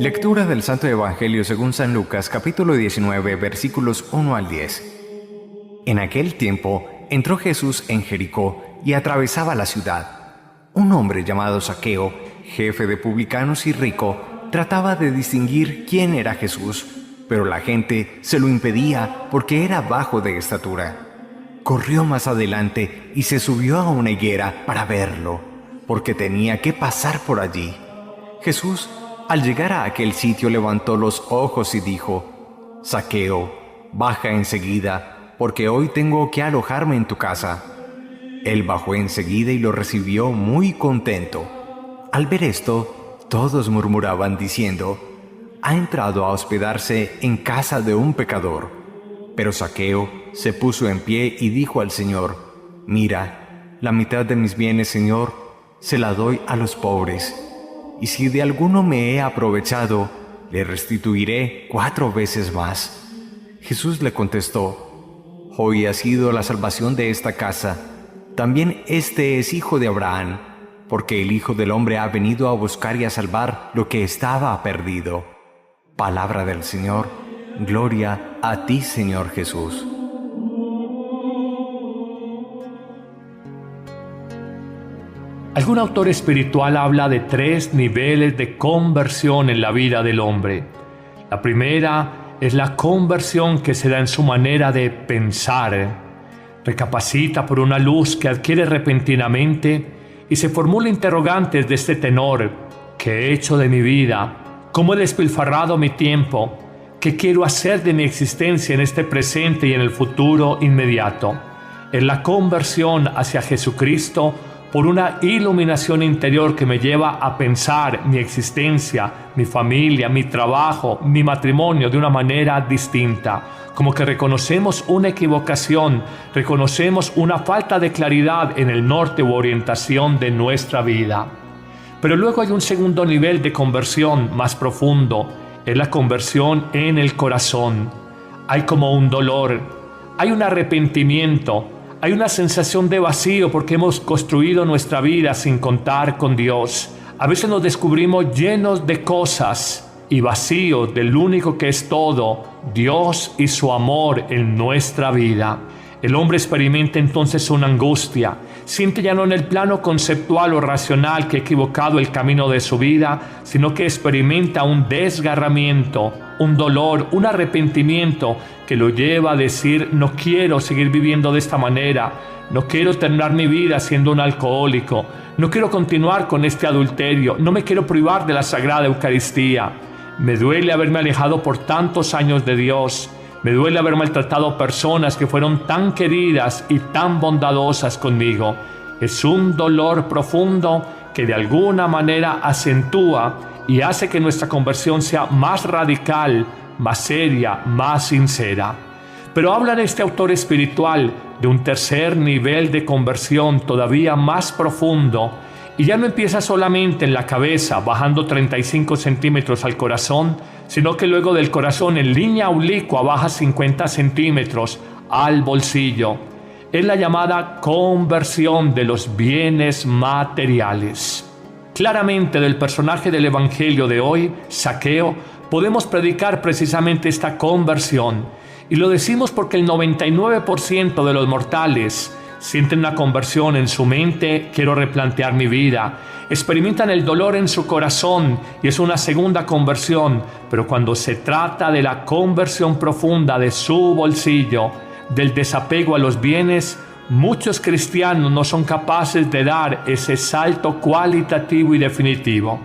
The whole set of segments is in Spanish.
Lectura del Santo Evangelio según San Lucas, capítulo 19, versículos 1 al 10. En aquel tiempo entró Jesús en Jericó y atravesaba la ciudad. Un hombre llamado Zaqueo, jefe de publicanos y rico, trataba de distinguir quién era Jesús, pero la gente se lo impedía porque era bajo de estatura. Corrió más adelante y se subió a una higuera para verlo, porque tenía que pasar por allí. Jesús, al llegar a aquel sitio, levantó los ojos y dijo: Zaqueo, baja enseguida, porque hoy tengo que alojarme en tu casa. Él bajó enseguida y lo recibió muy contento. Al ver esto, todos murmuraban diciendo: ha entrado a hospedarse en casa de un pecador. Pero Zaqueo se puso en pie y dijo al Señor: mira, la mitad de mis bienes, Señor, se la doy a los pobres. Y si de alguno me he aprovechado, le restituiré 4 veces más. Jesús le contestó: hoy ha sido la salvación de esta casa. También este es hijo de Abraham, porque el Hijo del Hombre ha venido a buscar y a salvar lo que estaba perdido. Palabra del Señor. Gloria a ti, Señor Jesús. Algún autor espiritual habla de 3 niveles de conversión en la vida del hombre. La primera es la conversión que se da en su manera de pensar. Recapacita por una luz que adquiere repentinamente y se formula interrogantes de este tenor: ¿qué he hecho de mi vida? ¿Cómo he despilfarrado mi tiempo? ¿Qué quiero hacer de mi existencia en este presente y en el futuro inmediato? Es la conversión hacia Jesucristo por una iluminación interior que me lleva a pensar mi existencia, mi familia, mi trabajo, mi matrimonio de una manera distinta. Como que reconocemos una equivocación, reconocemos una falta de claridad en el norte u orientación de nuestra vida. Pero luego hay un segundo nivel de conversión más profundo. Es la conversión en el corazón. Hay como un dolor, hay un arrepentimiento, hay una sensación de vacío porque hemos construido nuestra vida sin contar con Dios. A veces nos descubrimos llenos de cosas y vacíos del único que es todo, Dios y su amor en nuestra vida. El hombre experimenta entonces una angustia. Siente ya no en el plano conceptual o racional que ha equivocado el camino de su vida, sino que experimenta un desgarramiento, un dolor, un arrepentimiento que lo lleva a decir: no quiero seguir viviendo de esta manera, no quiero terminar mi vida siendo un alcohólico, no quiero continuar con este adulterio, no me quiero privar de la Sagrada Eucaristía. Me duele haberme alejado por tantos años de Dios. Me duele haber maltratado personas que fueron tan queridas y tan bondadosas conmigo. Es un dolor profundo que de alguna manera acentúa y hace que nuestra conversión sea más radical, más seria, más sincera. Pero habla de este autor espiritual de un tercer nivel de conversión todavía más profundo, y ya no empieza solamente en la cabeza, bajando 35 centímetros al corazón, sino que luego del corazón en línea oblicua baja 50 centímetros al bolsillo. Es la llamada conversión de los bienes materiales. Claramente del personaje del Evangelio de hoy, Zaqueo, podemos predicar precisamente esta conversión. Y lo decimos porque el 99% de los mortales sienten una conversión en su mente: quiero replantear mi vida. Experimentan el dolor en su corazón y es una segunda conversión. Pero cuando se trata de la conversión profunda de su bolsillo, del desapego a los bienes, muchos cristianos no son capaces de dar ese salto cualitativo y definitivo.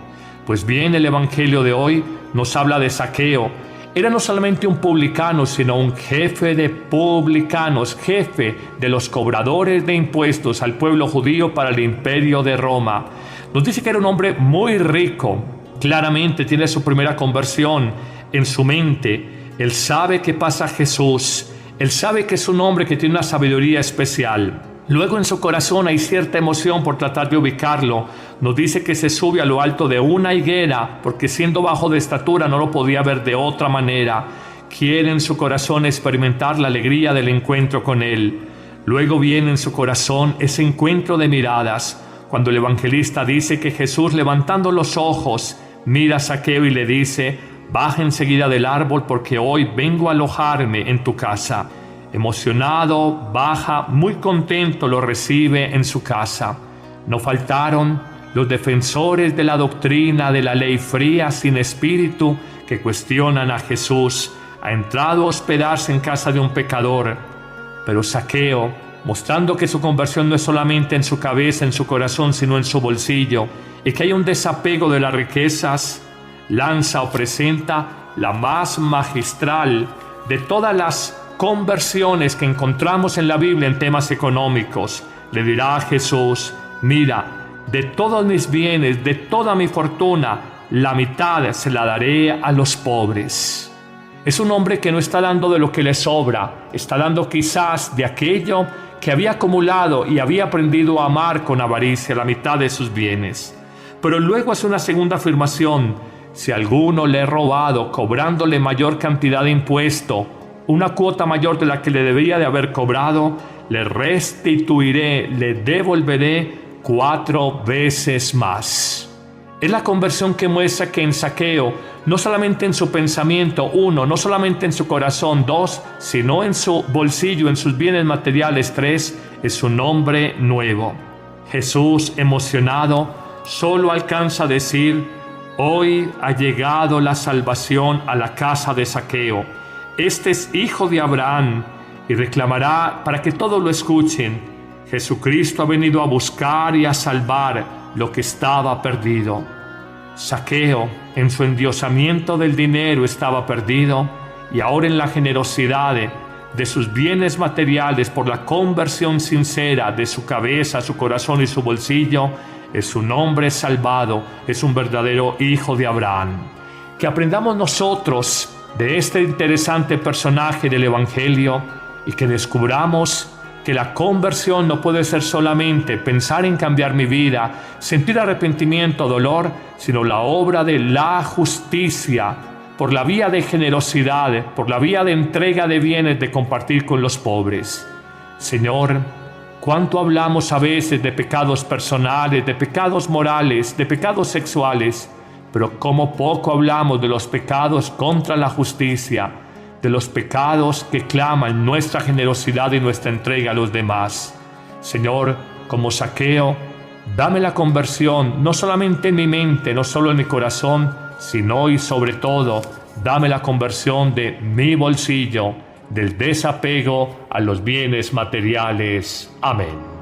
Pues bien, el Evangelio de hoy nos habla de Zaqueo. Era no solamente un publicano, sino un jefe de publicanos, jefe de los cobradores de impuestos al pueblo judío para el imperio de Roma. Nos dice que era un hombre muy rico. Claramente tiene su primera conversión en su mente. Él sabe que pasa Jesús. Él sabe que es un hombre que tiene una sabiduría especial. Luego en su corazón hay cierta emoción por tratar de ubicarlo. Nos dice que se sube a lo alto de una higuera, porque siendo bajo de estatura no lo podía ver de otra manera. Quiere en su corazón experimentar la alegría del encuentro con él. Luego viene en su corazón ese encuentro de miradas, cuando el evangelista dice que Jesús, levantando los ojos, mira a Zaqueo y le dice: baja enseguida del árbol porque hoy vengo a alojarme en tu casa. Emocionado, baja, muy contento lo recibe en su casa. No faltaron los defensores de la doctrina de la ley fría sin espíritu que cuestionan a Jesús. Ha entrado a hospedarse en casa de un pecador. Pero Zaqueo, mostrando que su conversión no es solamente en su cabeza, en su corazón, sino en su bolsillo, y que hay un desapego de las riquezas, lanza o presenta la más magistral de todas las conversiones que encontramos en la Biblia en temas económicos. Le dirá a Jesús: mira, de todos mis bienes, de toda mi fortuna, la mitad se la daré a los pobres. Es un hombre que no está dando de lo que le sobra, está dando quizás de aquello que había acumulado y había aprendido a amar con avaricia, la mitad de sus bienes. Pero luego hace una segunda afirmación: si a alguno le he robado cobrándole mayor cantidad de impuesto, una cuota mayor de la que le debería de haber cobrado, le restituiré, le devolveré 4 veces más. Es la conversión que muestra que en Zaqueo, no solamente en su pensamiento, 1, no solamente en su corazón, 2, sino en su bolsillo, en sus bienes materiales, 3, es un hombre nuevo. Jesús, emocionado, solo alcanza a decir: hoy ha llegado la salvación a la casa de Zaqueo. Este es hijo de Abraham, y reclamará para que todos lo escuchen: Jesucristo ha venido a buscar y a salvar lo que estaba perdido. Zaqueo, en su endiosamiento del dinero, estaba perdido, y ahora en la generosidad de sus bienes materiales, por la conversión sincera de su cabeza, su corazón y su bolsillo, es un hombre salvado, es un verdadero hijo de Abraham. Que aprendamos nosotros de este interesante personaje del Evangelio y que descubramos que la conversión no puede ser solamente pensar en cambiar mi vida, sentir arrepentimiento, dolor, sino la obra de la justicia, por la vía de generosidad, por la vía de entrega de bienes, de compartir con los pobres. Señor, cuánto hablamos a veces de pecados personales, de pecados morales, de pecados sexuales, pero cómo poco hablamos de los pecados contra la justicia, de los pecados que claman nuestra generosidad y nuestra entrega a los demás. Señor, como Zaqueo, dame la conversión, no solamente en mi mente, no solo en mi corazón, sino y sobre todo, dame la conversión de mi bolsillo, del desapego a los bienes materiales. Amén.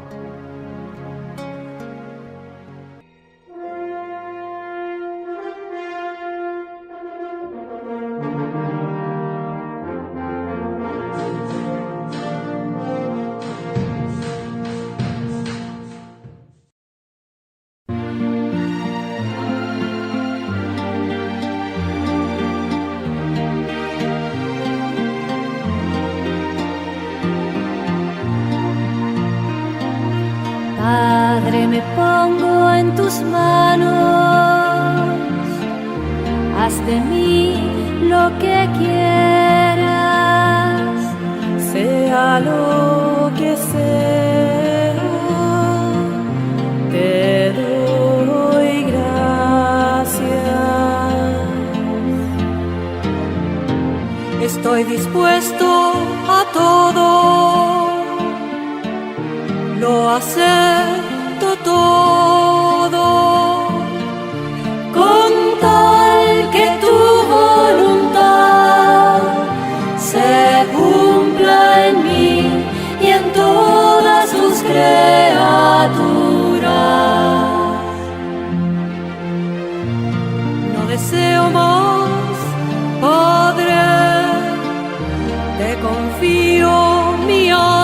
Padre, me pongo en tus manos, haz de mí lo que quieras, sea lo que sea, te doy gracias. Estoy dispuesto a todo, lo acepto todo, con tal que tu voluntad se cumpla en mí y en todas tus criaturas. No deseo más, Padre, te confío mi alma.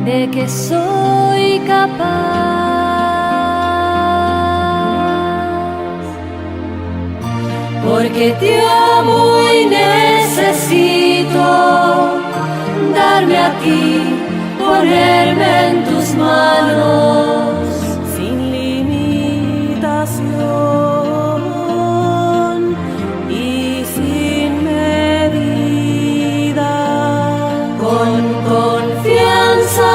De que soy capaz, porque te amo y necesito darme a ti, ponerme en tus manos sin limitación y sin medida, con confianza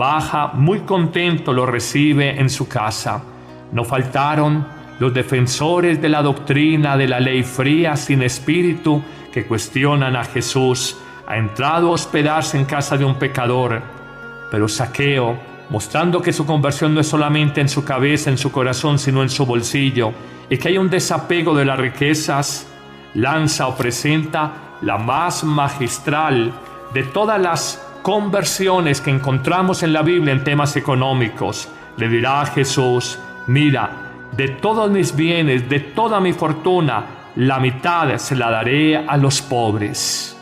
baja, muy contento lo recibe en su casa. No faltaron los defensores de la doctrina de la ley fría sin espíritu que cuestionan a Jesús. Ha entrado a hospedarse en casa de un pecador. Pero Zaqueo, mostrando que su conversión no es solamente en su cabeza, en su corazón, sino en su bolsillo, y que hay un desapego de las riquezas, lanza o presenta la más magistral de todas las conversiones que encontramos en la Biblia en temas económicos. Le dirá a Jesús: mira, de todos mis bienes, de toda mi fortuna, la mitad se la daré a los pobres.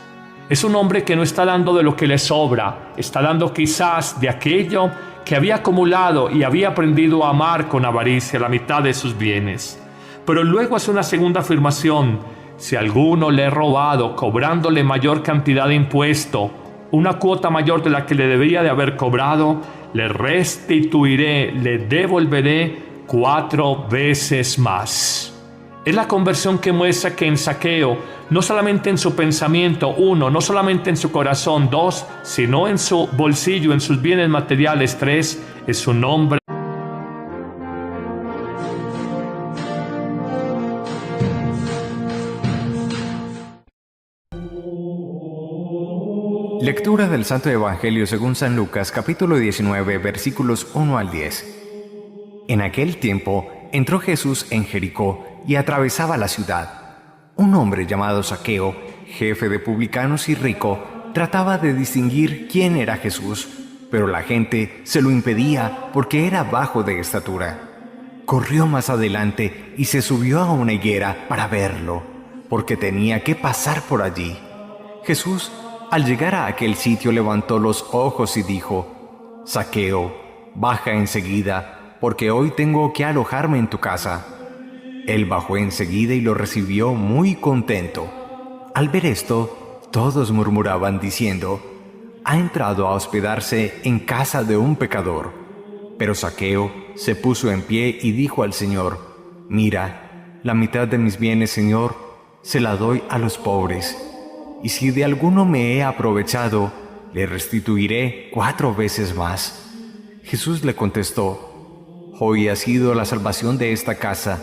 Es un hombre que no está dando de lo que le sobra, está dando quizás de aquello que había acumulado y había aprendido a amar con avaricia, la mitad de sus bienes. Pero luego hace una segunda afirmación: si alguno le he robado cobrándole mayor cantidad de impuesto, una cuota mayor de la que le debía de haber cobrado, le restituiré, le devolveré 4 veces más. Es la conversión que muestra que en Zaqueo, no solamente en su pensamiento, 1, no solamente en su corazón, 2, sino en su bolsillo, en sus bienes materiales, 3, es un hombre. Lectura del Santo Evangelio según San Lucas, capítulo 19, versículos 1 al 10. En aquel tiempo entró Jesús en Jericó y atravesaba la ciudad. Un hombre llamado Zaqueo, jefe de publicanos y rico, trataba de distinguir quién era Jesús, pero la gente se lo impedía porque era bajo de estatura. Corrió más adelante y se subió a una higuera para verlo, porque tenía que pasar por allí. Jesús, al llegar a aquel sitio, levantó los ojos y dijo: Zaqueo, baja enseguida, porque hoy tengo que alojarme en tu casa. Él bajó enseguida y lo recibió muy contento. Al ver esto, todos murmuraban diciendo: ha entrado a hospedarse en casa de un pecador. Pero Zaqueo se puso en pie y dijo al Señor: mira, la mitad de mis bienes, Señor, se la doy a los pobres. Y si de alguno me he aprovechado, le restituiré 4 veces más. Jesús le contestó: hoy ha sido la salvación de esta casa.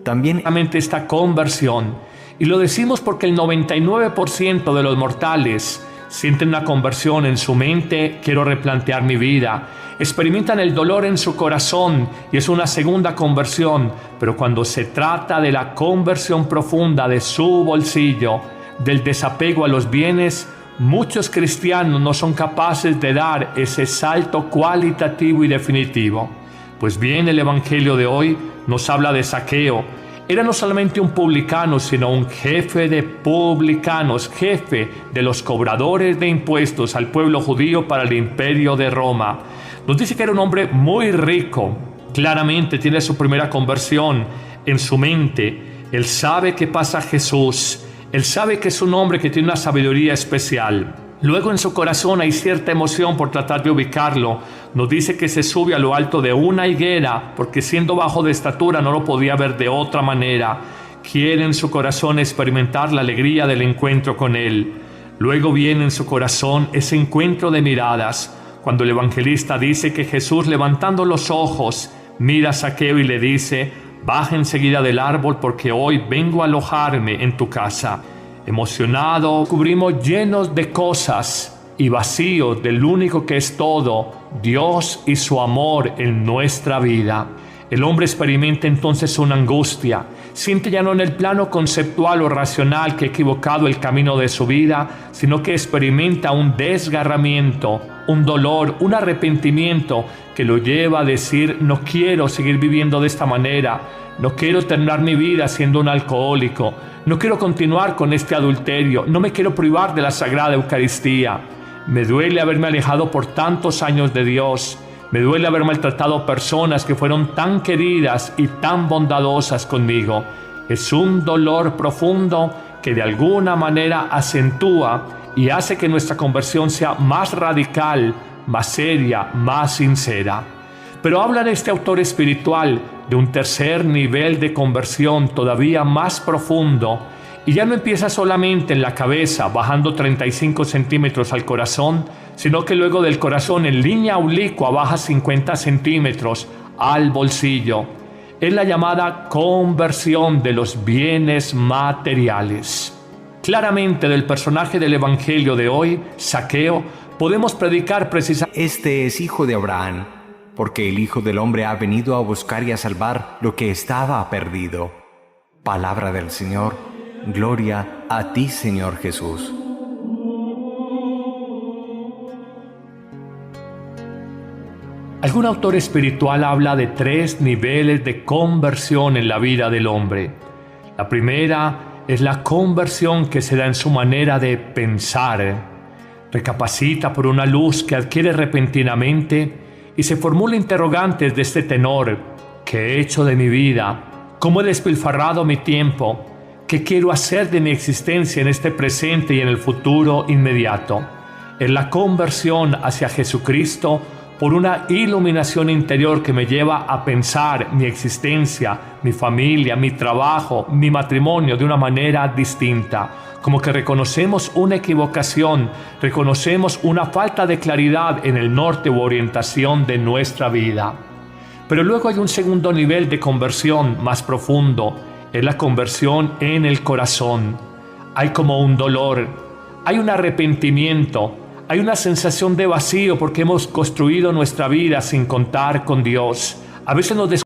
También esta conversión, y lo decimos porque el 99% de los mortales sienten una conversión en su mente: quiero replantear mi vida. Experimentan el dolor en su corazón y es una segunda conversión. Pero cuando se trata de la conversión profunda de su bolsillo, del desapego a los bienes, muchos cristianos no son capaces de dar ese salto cualitativo y definitivo. Pues bien, el Evangelio de hoy nos habla de Zaqueo. Era no solamente un publicano, sino un jefe de publicanos, jefe de los cobradores de impuestos al pueblo judío para el imperio de Roma. Nos dice que era un hombre muy rico. Claramente tiene su primera conversión en su mente. Él sabe que pasa Jesús. Él sabe que es un hombre que tiene una sabiduría especial. Luego en su corazón hay cierta emoción por tratar de ubicarlo. Nos dice que se sube a lo alto de una higuera, porque siendo bajo de estatura no lo podía ver de otra manera. Quiere en su corazón experimentar la alegría del encuentro con él. Luego viene en su corazón ese encuentro de miradas, cuando el evangelista dice que Jesús, levantando los ojos, mira a Zaqueo y le dice: baja enseguida del árbol, porque hoy vengo a alojarme en tu casa. Emocionado, cubrimos llenos de cosas y vacíos del único que es todo, Dios y su amor en nuestra vida. El hombre experimenta entonces una angustia. Siente ya no en el plano conceptual o racional que ha equivocado el camino de su vida, sino que experimenta un desgarramiento, un dolor, un arrepentimiento que lo lleva a decir: no quiero seguir viviendo de esta manera, no quiero terminar mi vida siendo un alcohólico, no quiero continuar con este adulterio, no me quiero privar de la Sagrada Eucaristía. Me duele haberme alejado por tantos años de Dios. Me duele haber maltratado personas que fueron tan queridas y tan bondadosas conmigo. Es un dolor profundo que de alguna manera acentúa y hace que nuestra conversión sea más radical, más seria, más sincera. Pero habla de este autor espiritual de un tercer nivel de conversión todavía más profundo, y ya no empieza solamente en la cabeza, bajando 35 centímetros al corazón, sino que luego del corazón en línea oblicua baja 50 centímetros al bolsillo. Es la llamada conversión de los bienes materiales. Claramente del personaje del Evangelio de hoy, Zaqueo, podemos predicar precisamente: Este es hijo de Abraham, porque el Hijo del Hombre ha venido a buscar y a salvar lo que estaba perdido. Palabra del Señor. Gloria a ti, Señor Jesús. Algún autor espiritual habla de 3 niveles de conversión en la vida del hombre. La primera es la conversión que se da en su manera de pensar. Recapacita por una luz que adquiere repentinamente y se formula interrogantes de este tenor: ¿qué he hecho de mi vida? ¿Cómo he despilfarrado mi tiempo? ¿Qué quiero hacer de mi existencia en este presente y en el futuro inmediato? Es la conversión hacia Jesucristo por una iluminación interior que me lleva a pensar mi existencia, mi familia, mi trabajo, mi matrimonio de una manera distinta. Como que reconocemos una equivocación, reconocemos una falta de claridad en el norte u orientación de nuestra vida. Pero luego hay un segundo nivel de conversión más profundo, es la conversión en el corazón. Hay como un dolor, hay un arrepentimiento, hay una sensación de vacío porque hemos construido nuestra vida sin contar con Dios. A veces nos